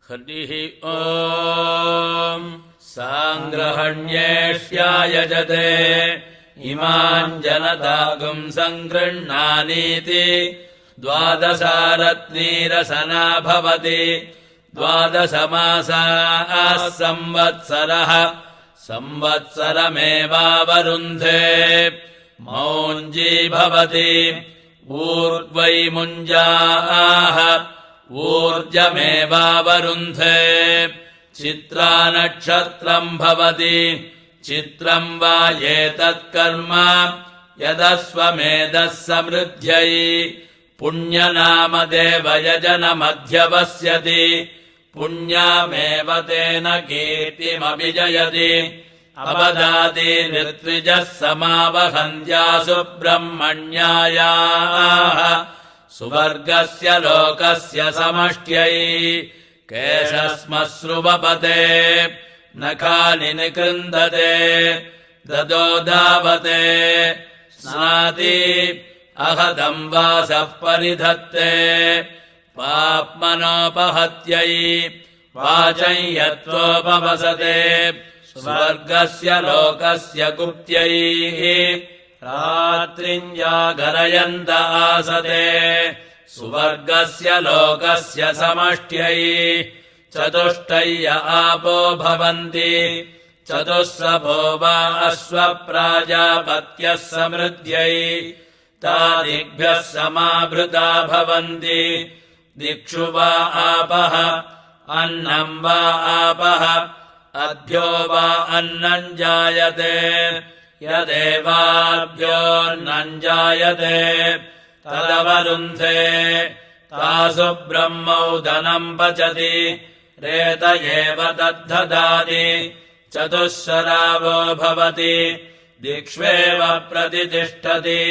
हरिः ॐ साङ्ग्रहण्येष्यायजते इमान् जनतागुम् सङ्गृह्णानीति द्वादशारत्नीरसना भवति द्वादशमासाः संवत्सरः संवत्सरमेवावरुन्धे मौञ्जी भवति ऊर्ध्वै मुञ्जाः ऊर्जमेवावरुन्धे चित्रानक्षत्रम् भवति चित्रम् वा एतत्कर्म यदश्वमेधः समृद्ध्यै पुण्यनामदेवयजनमध्यवस्यति पुण्यामेव तेन कीर्तिमभिजयति अवदाति ऋत्विजः समावहन्त्या सुब्रह्मण्यायाः सुवर्गस्य लोकस्य समष्ट्यै केशश्मश्रुवपते नखानि निकृन्दते ददो धावते स्नाति अहदम् वासः परिधत्ते पाप्मनोपहत्यै वाचं यत्त्वोपवसते स्वर्गस्य लोकस्य गुप्त्यैः रात्रिम् जागरयन्त आसते सुवर्गस्य लोकस्य समष्ट्यै चतुष्टय्य आपो भवन्ति चतुस्रभो वा अश्वप्राजापत्यः समृद्ध्यै तादिभ्यः समावृता भवन्ति दिक्षु वा आपः अन्नम् वा आपः अद्भ्यो वा अन्नम् जायते यदेवाभ्योऽन्नम् जायते तदवरुन्धे तासु ब्रह्मौदनम् पचति रेत एव तद्धदाति चतुःशरावो भवति दिक्ष्वेव प्रतितिष्ठति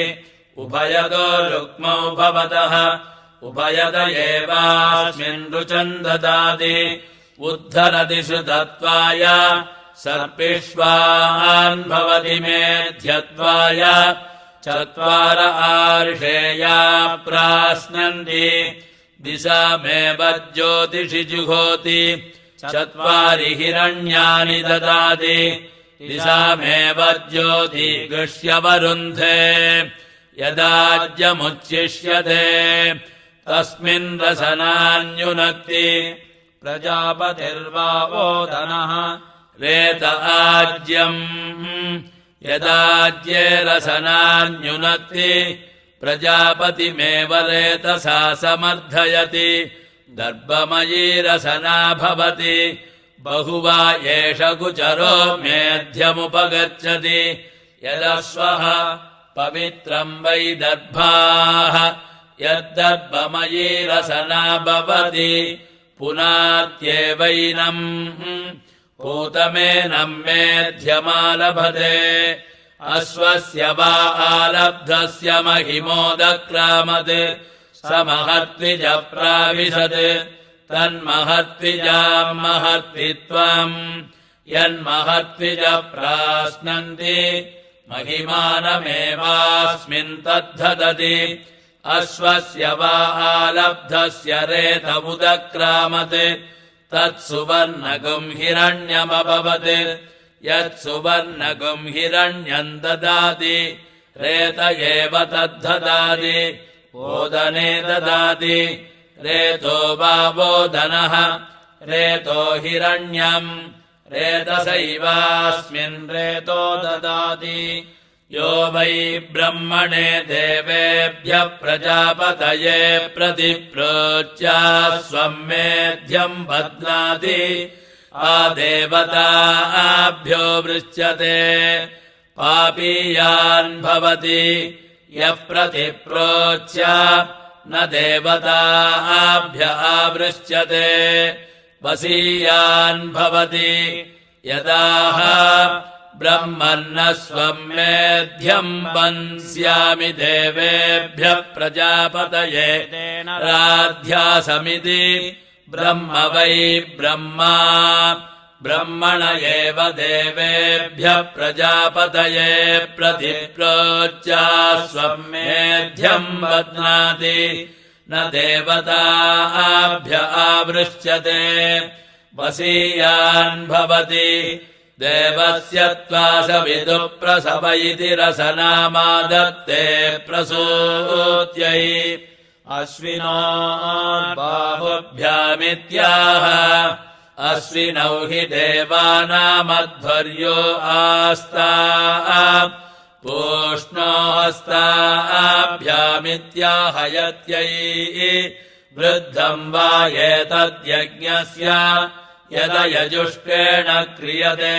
उभयदो रुक्मौ भवतः उभयद एवास्मिन् रुचम् ददाति उद्धरति श्रुतत्वाय सर्पिष्वान् भवति मेध्यत्वाय चत्वार आर्षेया प्राश्नन्ति दिशामेव ज्योतिषि जुहोति चत्वारि हिरण्यानि ददाति दिशामेव ज्योतिगृह्यवरुन्धे यदाज्यमुच्छिष्यते तस्मिन् रसनान्युनक्ति प्रजापतिर्वावोदनः रेत आज्यम् यदाज्ये रसनान्युनक्ति प्रजापतिमेव रेतसा समर्थयति दर्भमयी रसना भवति बहुवा एष गुचरो मेध्यमुपगच्छति यदश्वः पवित्रम् वै दर्भाः यद्दर्भमयी रसना भवति पुनात्येवैनम् पूतमेनम् मेध्यमालभते अश्वस्य वा आलब्धस्य महिमोदक्रामत् स महत्विजप्राविशत् तन्महत्विजाम् महत्वित्वम् यन्महत्विजप्राश्नन्ति महिमानमेवास्मिन् तद्धदति अश्वस्य वा आलब्धस्य रेत उदक्रामत् तत्सुवर्णगुम् हिरण्यमभवत् यत्सुवर्णगुम् हिरण्यम् ददाति रेत एव तद्धदाति ओदने ददाति रेतो वा वोदनः रेतो हिरण्यम् रेतसैवास्मिन् रेतो ददाति यो वै ब्रह्मणे देवेभ्यः प्रजापतये प्रतिप्रोच्यास्वम् मेध्यम् बध्नाति आदेवताभ्यो वृच्यते पापीयान् भवति यः प्रतिप्रोच्य न देवताभ्य आवृच्यते वसीयान् भवति यदाह ब्रह्मन्न स्वम् मेध्यम् वंस्यामि देवेभ्यः प्रजापतये राध्यासमिति ब्रह्म वै ब्रह्मा ब्रह्मण एव देवेभ्यः प्रजापतये प्रतिप्रोच्य स्वम् मेध्यम् बध्नाति न देवताभ्य आवृष्यते वसीयान् भवति देवस्य त्वासविदुः प्रसव इति रसनामादत्ते प्रसूत्यै अश्विनो बाहुभ्यामित्याह अश्विनौ हि देवानामध्वर्यो आस्ता पूष्णो हस्ताभ्यामित्याहयत्यै वृद्धम् वा एतद्यज्ञस्य यदयजुष्केण क्रियते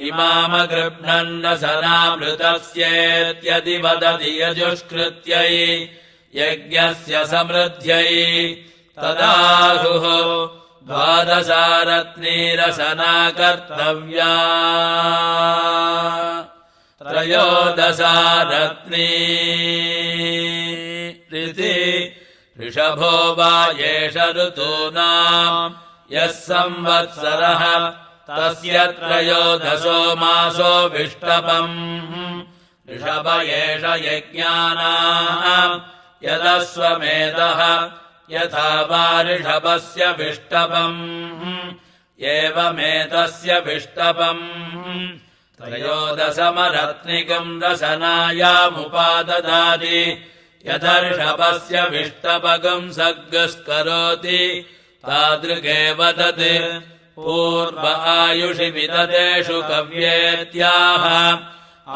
इमामगृह्णन्नसनामृतस्येत्यदि वदति यजुष्कृत्यै यज्ञस्य समृद्ध्यै तदाहुः द्वादशारत्नीरसना कर्तव्या त्रयोदशारत्नीरिति ऋषभो वा एष ऋतूनाम् यः संवत्सरः तस्य त्रयोदशो मासो विष्टपम् ऋषभ एष यज्ञानाम् यदश्वमेधः यथा वा ऋषभस्य विष्टपम् एवमेतस्य विष्टपम् त्रयोदशमरत्निकम् रसनायामुपाददाति यदर्षभस्य विष्टपकम् सर्गस्करोति तादृगेव तत् पूर्व आयुषि विदतेषु कव्येत्याह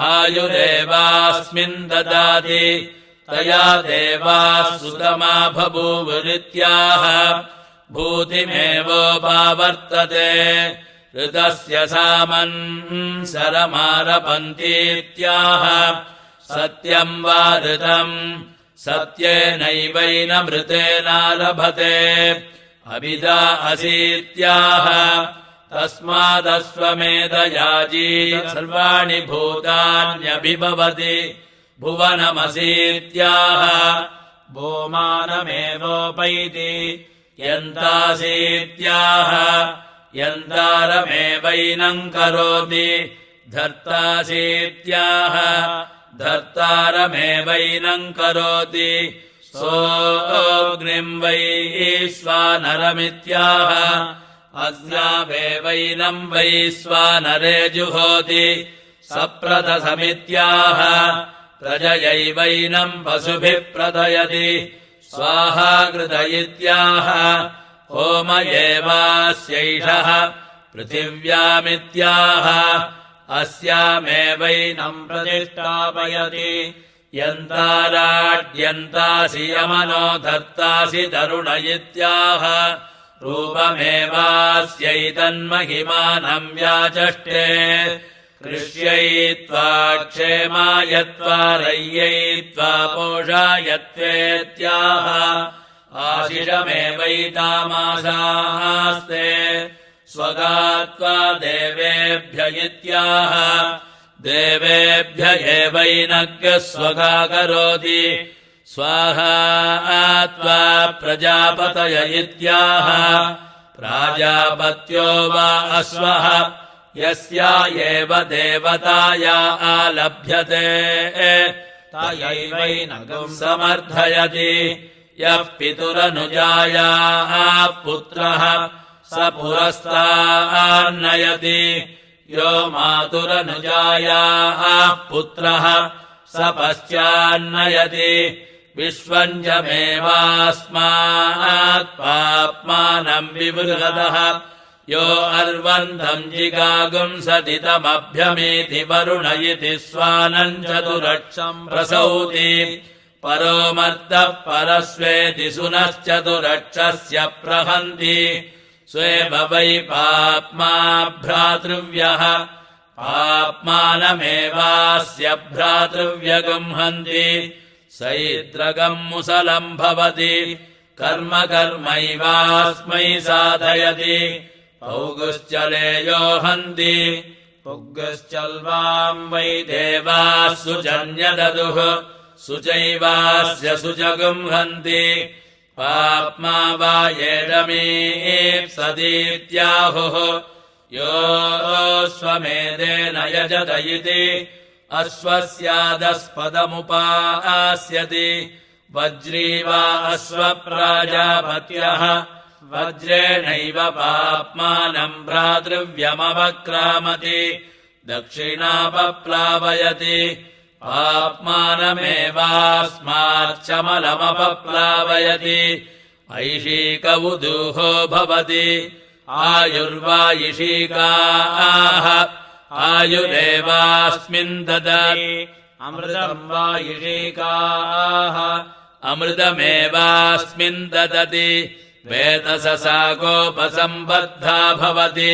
आयुरेवास्मिन् ददाति तया देवाः सुतमा बभूवुरित्याह भूतिमेवोपावर्तते ऋतस्य सामन्सरमारपन्तीत्याह सत्यम् वा ऋतम् सत्येनैवैनमृतेनारभते अभिधा असीत्याह तस्मादश्वमेधयाजी सर्वाणि भूतान्यभिभवति भुवनमसीत्याह भूमानमेवोपैति यन्तासीत्याह यन्तारमेवैनम् करोति धर्तासीत्याह धर्तारमेवैनम् करोति सोऽग्निम् वै स्वानरमित्याह अस्यावेवैनम् वै स्वानरे जुहोति सप्रथसमित्याह प्रजयैवैनम् पशुभिः प्रथयति स्वाहाकृत इत्याह होम एवास्यैषः पृथिव्यामित्याह अस्यामेवैनम् प्रतिष्ठापयति यन्ताराड्यन्तासि यमनो धर्तासि तरुण इत्याह रूपमेवास्यैतन्महिमानम् व्याचष्टे कृष्यैत्वा क्षेमायत्वा रय्यैत्वा पोषायत्वेत्याह आशिषमेवैतामासास्ते स्वगात्वा देवेभ्य इत्याह देवेभ्य एवैनग्यः स्वगा करोति स्वाहा प्रजापतय इत्याह प्राजापत्यो वा अश्वः यस्या एव देवताया आलभ्यते तयैवैनगम् समर्थयति यः पितुरनुजायाः पुत्रः स पुरस्तान्नयति यो मातुरनुजायाः पुत्रः स पश्चान्नयति विश्वञ्जमेवास्मात् पाप्मानम् विबृहदः यो अर्वन्धम् जिगागुम् सदितमभ्यमीति वरुण इति स्वानम् चतुरक्षम् प्रसौति परो मर्दः परस्वेति सुनश्चतुरक्षस्य प्रहन्ति स्वेव वै पाप्मा भ्रातृव्यः पाप्मानमेवास्य भ्रातृव्यगम् हन्ति सैद्रगम् मुसलम् भवति कर्म कर्मैवास्मै साधयति पौगुश्चलेयो हन्ति पुग्गश्चल्वाम् वै देवाः सुजन्यददुः सुचैवास्य सुजगुम् हन्ति पाप्मा वा येषमीप्सदीत्याहुः योऽश्वमेधेन यजत इति अश्वस्यादस्पदमुपास्यति वज्री वा अश्वप्राजापत्यः वज्रेणैव पाप्मानम् भ्रातृव्यमवक्रामति दक्षिणापप्लावयति पाप्मानमेवास्माच्चमलमपप्लावयति ऐशीकवुदूहो भवति आयुर्वायिषीकाः आयुरेवास्मिन् ददाति अमृतम् वायिषीकाः अमृतमेवास्मिन् ददति वेतससागोपसम्बद्धा भवति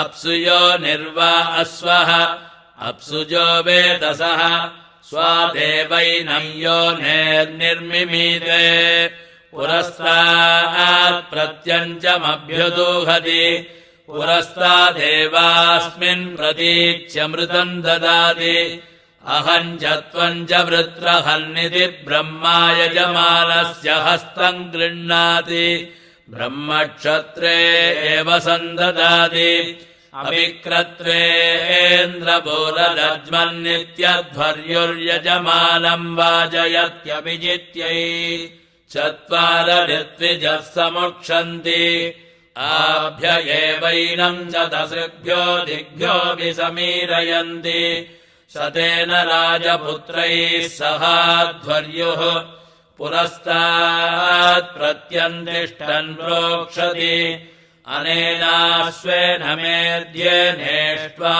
अप्सुयो निर्वा अश्वः अप्सुजो वेतसः स्वादेवैनं योनेर्निर्मिमीते पुरस्तात् प्रत्यञ्चमभ्युदूहति पुरस्तादेवास्मिन् प्रतीच्यमृतम् ददाति अहम् च त्वम् च वृत्रहन्निति ब्रह्मा यजमानस्य हस्तम् गृह्णाति ब्रह्मक्षत्रे एव सन्ददाति अविक्रत्वेन्द्रबोलरज्मन्नित्यध्वर्युर्यजमानम् वाजयत्यभिजित्यै चत्वारऋत्विजः समुक्षन्ति आभ्य एवैनम् च दशभ्यो दिग्भ्योऽपि समीरयन्ति शतेन राजपुत्रैः सहाध्वर्युः पुरस्तात् प्रत्यन्तिष्ठन् प्रोक्षति अनेनाश्वेन मेध्येनेष्ट्वा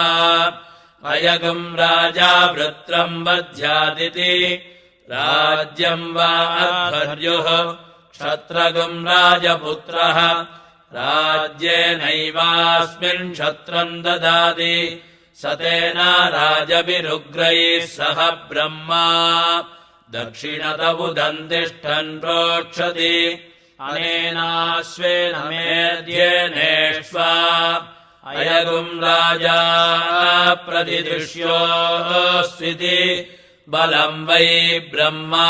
अयगुम् राजा वृत्रम् वध्यादिति राज्यम् वा अध्वर्युः क्षत्रगुम् राजपुत्रः राज्येनैवास्मिन् क्षत्रम् ददाति सतेन राजभिरुग्रैः सह ब्रह्मा दक्षिणत उदन्तिष्ठन् प्रोक्षति अनेनाश्वेन मेध्येनेष्वा अयगुम् राजा प्रतिदृश्योऽस्विति बलम् वै ब्रह्मा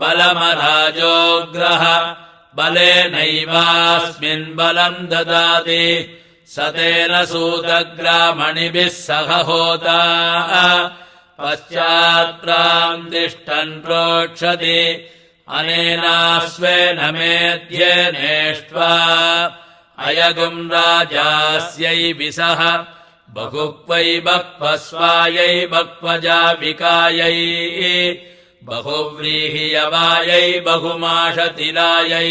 बलमराजोग्रः बलेनैवास्मिन् बलम् ददाति सतेन सूतग्रामणिभिः सह होता पश्चात्प्रान्तिष्ठन् प्रोक्षति अनेनाश्वेन मेध्येनेष्ट्वा अयगुम् राजास्यै सह बहुक्वै बक्वस्वायै बक्वजाविकायै बहुव्रीहियवायै बहुमाशतिलायै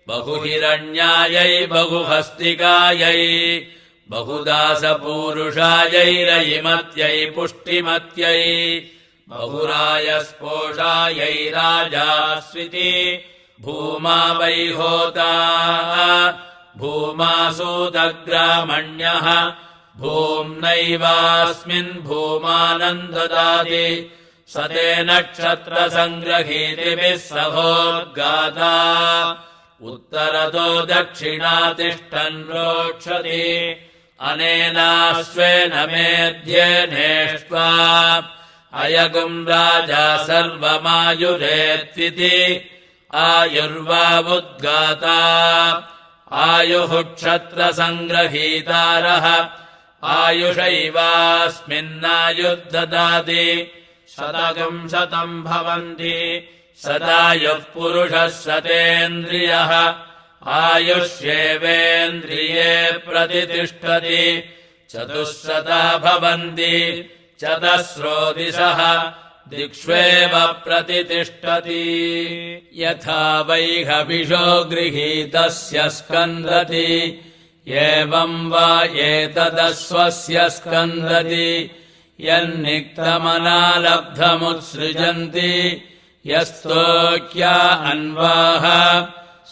बहुहिरण्यायै बहुहस्तिकायै बहुदासपूरुषायै रयिमत्यै पुष्टिमत्यै बहुरायस्पोषायै राजास्विति भूमा वै होता भूमासूतग्रामण्यः भूम्नैवास्मिन् भूमानम् ददाति सतेन क्षत्रसङ्ग्रहीतिभिः सहोद्गाता उत्तरतो दक्षिणातिष्ठन् प्रोक्षति अनेनाश्वेन मेध्येनेष्ट्वा अयगुम् राजा सर्वमायुरेत्विति आयुर्वावुद्गाता आयुः क्षत्रसङ्ग्रहीतारः आयुषैवास्मिन्नायुर्ददाति शतकम् शतम् भवन्ति सदायुः पुरुषः शतेन्द्रियः आयुष्येवेन्द्रिये प्रतितिष्ठति चतुःशता भवन्ति चतस्रो दिशः दिक्ष्वेव प्रतितिष्ठति यथा वै हविषो गृहीतस्य स्कन्दति एवम् वा एतदस्वस्य स्कन्दति यन्निक्तमनालब्धमुत्सृजन्ति यस्तोक्या अन्वाः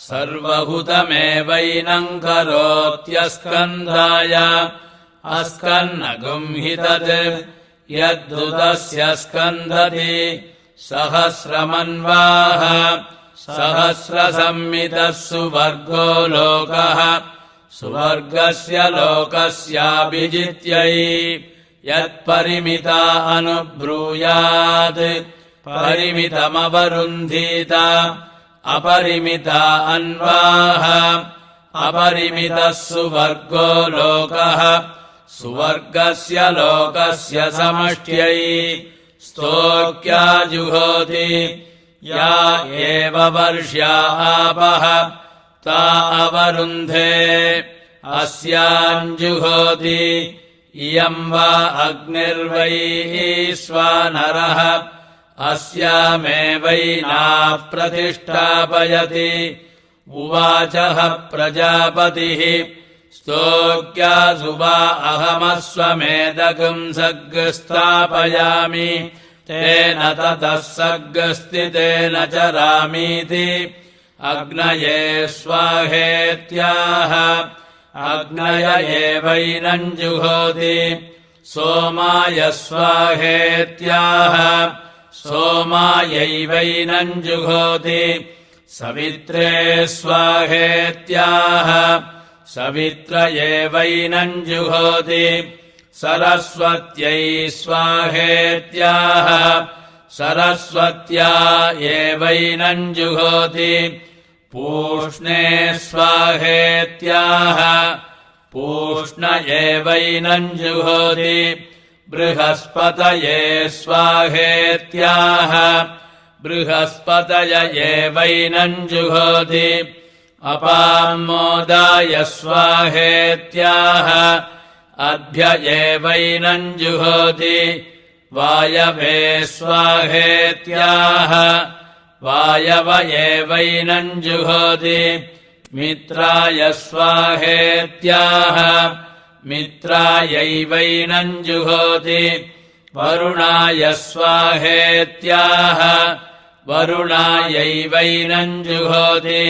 सर्वभूतमेवैनम् करोत्यस्कन्धाय अस्कन्नगुम् हि तत् यद्धुतस्य स्कन्दति सहस्रमन्वाः सहस्रसंमितः सुवर्गो लोकः सुवर्गस्य लोकस्याभिजित्यै यत्परिमिता अनुब्रूयात् परिमितमवरुन्धीत अपरिमिता अन्वाः अपरिमितः सुवर्गो लोकः सुवर्गस्य लोकस्य समष्ट्यै स्तोक्या जुहोति या एव वर्ष्या आपः ता अवरुन्धे अस्याञ्जुहोति इयम् वा अग्निर्वैश्वानरः अस्यामेवैनाः प्रतिष्ठापयति उवाचः प्रजापतिः स्तोक्यासुवा अहमश्वमेधकम् सग्स्थापयामि तेन ततः सग्स्थितेन चरामीति अग्नये स्वाहेत्याह अग्नय एवैनम् जुहोति सोमाय स्वाहेत्याह सोमायैवैनम् जुहोति सवित्रे स्वाहेत्याह सवित्र एवैनम् जुहोति सरस्वत्यै स्वाहेत्याह सरस्वत्या एवैनम् जुहोति पूष्णे स्वाहेत्याह पूष्ण एवैनम् जुहोति बृहस्पतये स्वाहेत्याह बृहस्पतय एवैनम् जुहोति अपामोदाय स्वाहेत्याह अभ्य एवैनम् जुहोति वायवे स्वाहेत्याह वायव एवैनम् जुहोति मित्राय स्वाहेत्याह मित्रायैवैनम् जुहोति वरुणाय स्वाहेत्याह वरुणायैवैनम् जुहोति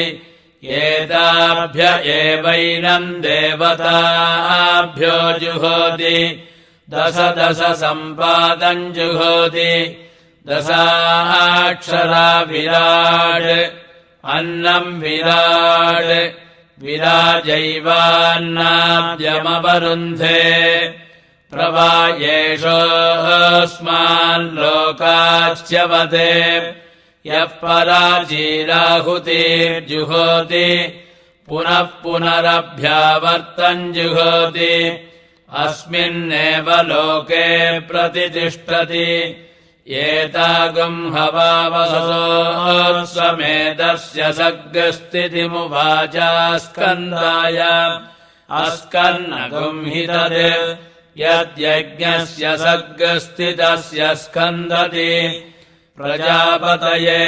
एताभ्य एवैनम् देवताभ्यो जुहोति दश दश सम्पादम् जुहोति दशाक्षरा विराट् अन्नम् विराट् विराजैवान्नाद्यमवरुन्धे प्रवायेषोऽस्मान् लोकाच्यवते यः पराजीराहुतिर्जुहोति पुनः पुनरभ्यावर्तम् जुहोति अस्मिन्नेव लोके प्रतितिष्ठति एतागम् हवावसोऽस्वमेधस्य सग्स्थितिमुवाचास्कन्धाय अस्कन्नगुम् हि तत् यद्यज्ञस्य सग्स्थितस्य स्कन्दति प्रजापतये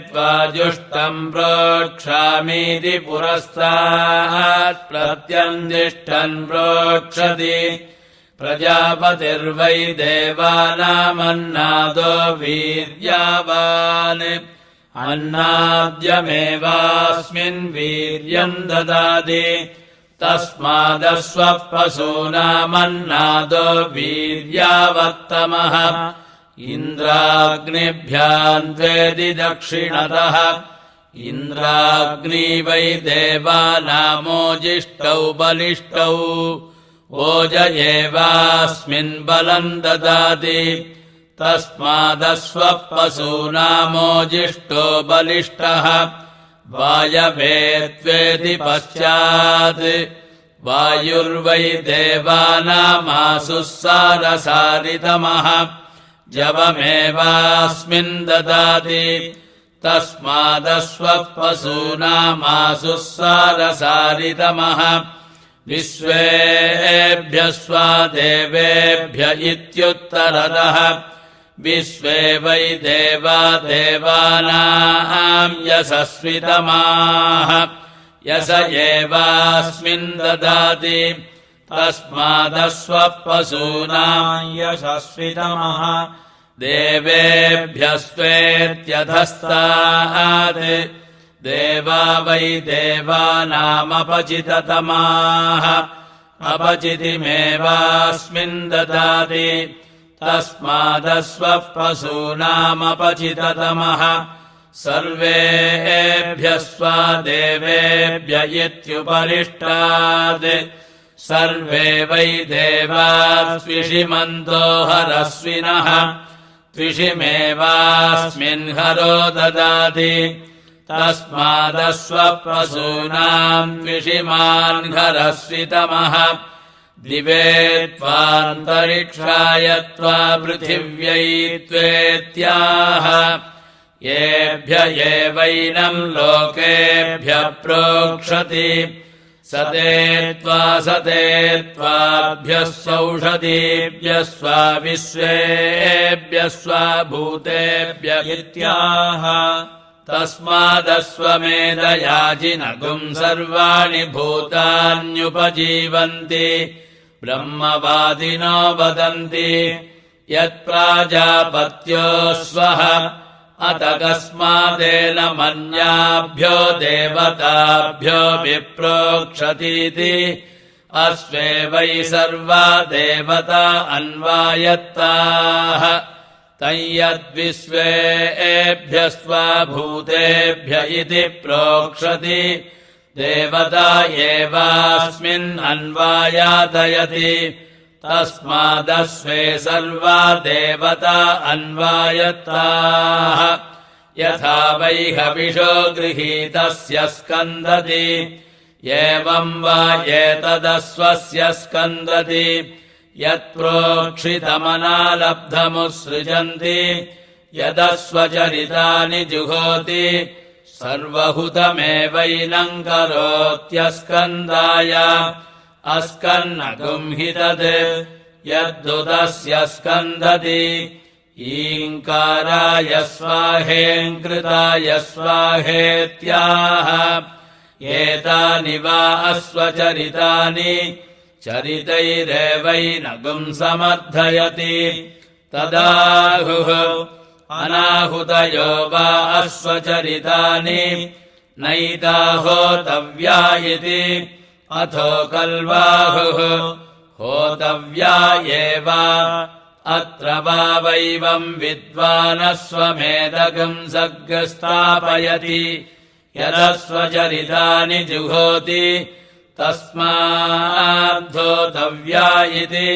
त्वाजुष्टम् प्रोक्षामीति पुरस्तात् प्रत्यन्दिष्टन् प्रोक्षति प्रजापतिर्वै देवानामन्नादो वीर्यावान् अन्नाद्यमेवास्मिन् वीर्यम् ददाति तस्मादश्वः पशूनामन्नादो वीर्यावत्तमः इन्द्राग्निभ्याम् द्वेदि दक्षिणतः इन्द्राग्नी वै देवानामोजिष्टौ बलिष्टौ ओज एवास्मिन् बलम् ददाति तस्मादश्वः पशूनामोजिष्टो बलिष्ठः वायवे त्वेति पश्चात् वायुर्वै देवानामासुः सारसारितमः जवमेवास्मिन् ददाति तस्मादश्वः पशूनामासुः सारसारितमः विश्वेभ्यः स्वादेवेभ्य इत्युत्तरतः विश्वे वै देवा देवानाम् यशस्वितमाः यश एवास्मिन् ददाति तस्मादश्वः पशूनाम् यशस्वितमः देवेभ्यस्त्वेत्यधस्तात् देवा वै देवानामपचिततमाः अपचितिमेवास्मिन् ददाति तस्मादश्वः पशूनामपचिततमः सर्वेभ्यः स्वादेवेभ्य इत्युपरिष्टात् सर्वे वै देवा स्विषिमन्तो हरस्विनः त्विषिमेवास्मिन् हरो ददाति तस्मादश्वः पशूनाम् त्विषिमान् हरस्वितमः दिवे त्वान्तरिक्षाय त्वा पृथिव्यै त्वेत्याह येभ्य एवैनम् लोकेभ्य प्रोक्षति स ते त्वाभ्यः सौषधीभ्यः स्वा विश्वेभ्यः स्वा भूतेभ्य इत्याह तस्मादस्वमेधयाजिनगुम् सर्वाणि भूतान्युपजीवन्ति ब्रह्मवादिनो वदन्ति यत्प्राजापत्यो स्वः अत कस्मादेन मन्याभ्यो देवताभ्यो विप्रोक्षतीति अस्वे वै सर्वा देवता अन्वायत्ताः तय्यद्विश्वेभ्यः स्वभूतेभ्य इति प्रोक्षति देवता एवास्मिन् अन्वायातयति तस्मादस्वे सर्वा देवता अन्वायत्ताः यथा वै हविषो गृहीतस्य स्कन्दति एवं वा एतदस्वस्य स्कन्दति यत्प्रोक्षितमनालब्धमुत्सृजन्ति यदस्वचरितानि जुहोति सर्वहुतमेवैनम् करोत्यस्कन्दाय अस्कन्नगुम् हि तत् यद्दुतस्य स्कन्दति ईङ्काराय स्वाहेङ्कृताय स्वाहेत्याह एतानि वा अस्वचरितानि चरितैरेवैनगुम् समर्थयति तदाहुः अनाहुतयो वा अस्वचरितानि नैताहोतव्या इति अथो कल्वाहुः होतव्या एव अत्र वा वैवम् विद्वानस्वमेधगम् सर्गस्थापयति यदस्वचरितानि जुहोति तस्माद्धोतव्या इति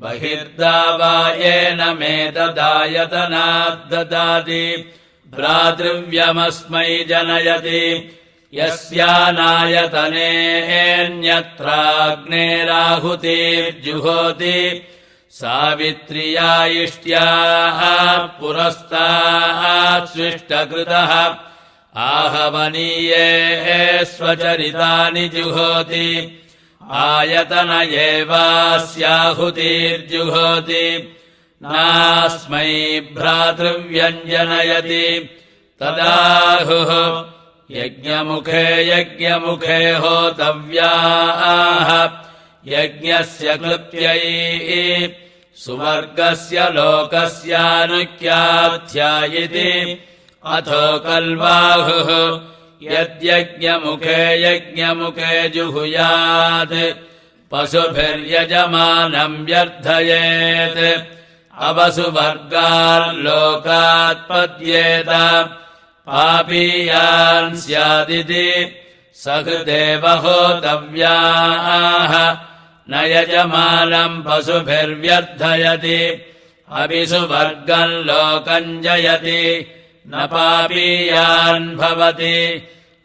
बहिर्दावायेन मेतदायतनाद्ददाति भ्रातृव्यमस्मै जनयति यस्यानायतनेऽन्यत्राग्नेराहुतिर्जुहोति सावित्र्या इष्ट्याः पुरस्तात् स्विष्टकृतः आहवनीये स्वचरितानि जुहोति आयतन एवास्याहुतिर्जुहोति नास्मै भ्रातृव्यञ्जनयति तदाहुः यज्ञमुखे होतव्याः यज्ञस्य क्लृप्त्यै सुवर्गस्य लोकस्यानुख्याध्यायिति अथो कल्वाहुः यज्ञमुखे जुहुयात् पशुभिर्यजमानम् व्यर्थयेत् अवसुवर्गाल्लोकात्पद्येत पापीयान् स्यादिति सहृदेव होतव्याः न यजमानम् पशुभिर्व्यर्थयति अभिसुवर्गम् लोकम् जयति न पापीयान् भवति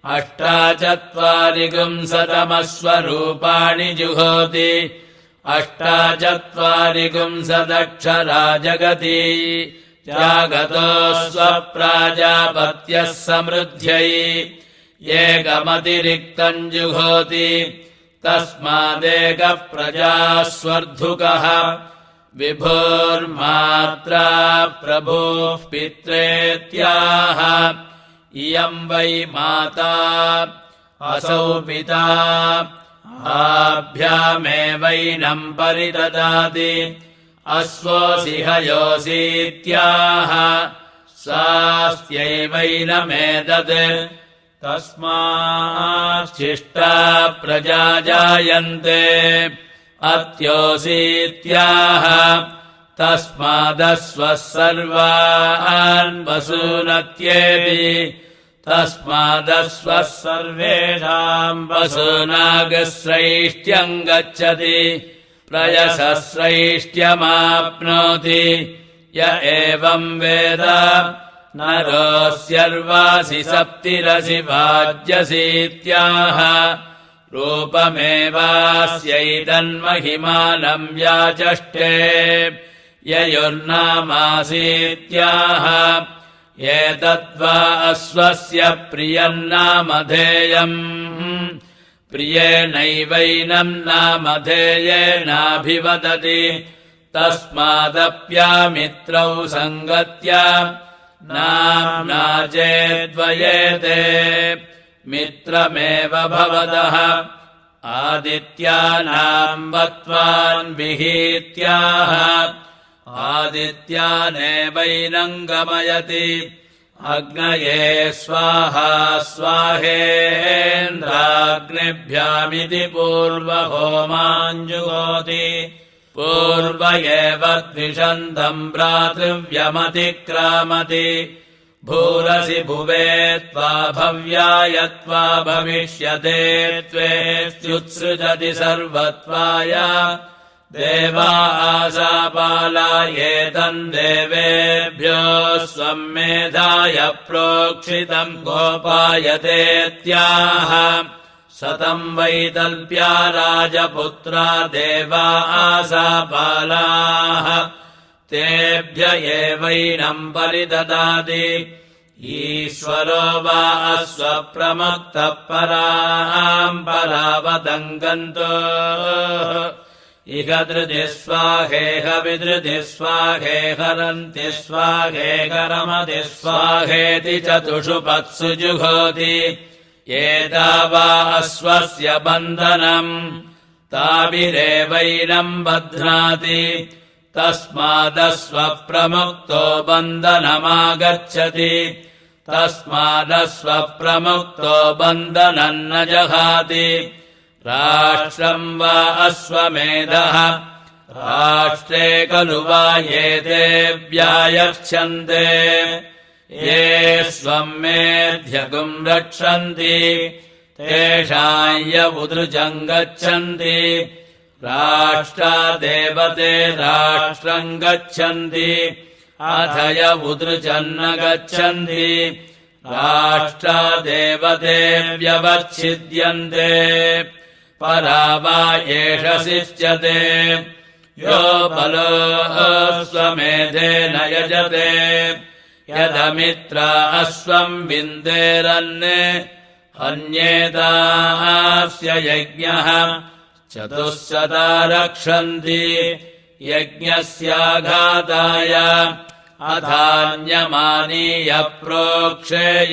48 जुहोति 48 जगति त्यागतो स्वप्राजापत्यः समृद्ध्यै एकमतिरिक्तम् जुहोति तस्मादेकः प्रजास्वर्धुकः विभोर्मात्रा प्रभोः पित्रेत्याह इयम् वै माता असौ पिता आभ्यामेवैनम् परिददाति अश्वोऽसि हयोऽसीत्याह सास्त्यैवैनमेतत् तस्माच्छिष्टा प्रजा जायन्ते अत्योऽसीत्याह तस्मादस्वः सर्वान् वसूनत्येति तस्मादस्वः सर्वेषाम् वसूनागश्रैष्ठ्यम् गच्छति प्रयसश्रैष्ठ्यमाप्नोति य एवम् वेद नरोऽस्यर्वासि सप्तिरसि वाज्यसीत्याह रूपमेवास्यैतन्महिमानम् व्याचष्टे ययुर्नामासीत्याह एतद्वा अश्वस्य प्रियन्नामधेयम् प्रियेणैवैनम् नामधेयेनाभिवदति तस्मादप्यामित्रौ सङ्गत्य नाम्ना चेद्वयेते मित्रमेव भवतः आदित्यानाम् वत्वान् विहीत्याह आदित्यानेवैनम् गमयति अग्नये स्वाहा स्वाहेन्द्राग्निभ्यामिति पूर्वहोमाञ्जुहोति पूर्व एव द्विषन्तम् भ्रातृव्यमतिक्रामति भूरसि भुवे त्वा भव्याय त्वा भविष्यते त्वेत्युत्सृजति सर्वत्वाय देवा आशापालायेतम् देवेभ्यो स्वम् मेधाय प्रोक्षितम् गोपायतेत्याह शतम् वैतल्प्या राजपुत्रा देवा आशापालाः तेभ्य एवैनम् परिददाति ईश्वरो वा अश्वप्रमुक्तः परावदम् गन्तो इह धृति स्वाहेह विधृति स्वाहेहरन्ति स्वाहेकरमति स्वाहेति चतुषुपत्सु जुहोति एता वा अश्वस्य बन्धनम् ताभिरेवैनम् बध्नाति तस्मादश्वप्रमुक्तो बन्धनमागच्छति तस्मादश्वप्रमुक्तो बन्धनम् न जहाति राष्ट्रम् वा अश्वमेधः राष्ट्रे खलु वा एते व्यायच्छन्ते ये स्वम् मेध्यगुम् रक्षन्ति तेषाम् य उदृजम् गच्छन्ति राष्ट्रादेवते राष्ट्रम् गच्छन्ति अथ य उदृजन्न गच्छन्ति राष्ट्रादेवते व्यवच्छिद्यन्ते परा वा एष शिष्यते यो बलोऽश्वमेधेन यजते यदमित्रा अश्वम् विन्देरन् हन्येतास्य यज्ञः चतुश्शता रक्षन्ति यज्ञस्याघाताय अथान्यमानीय प्रोक्षेय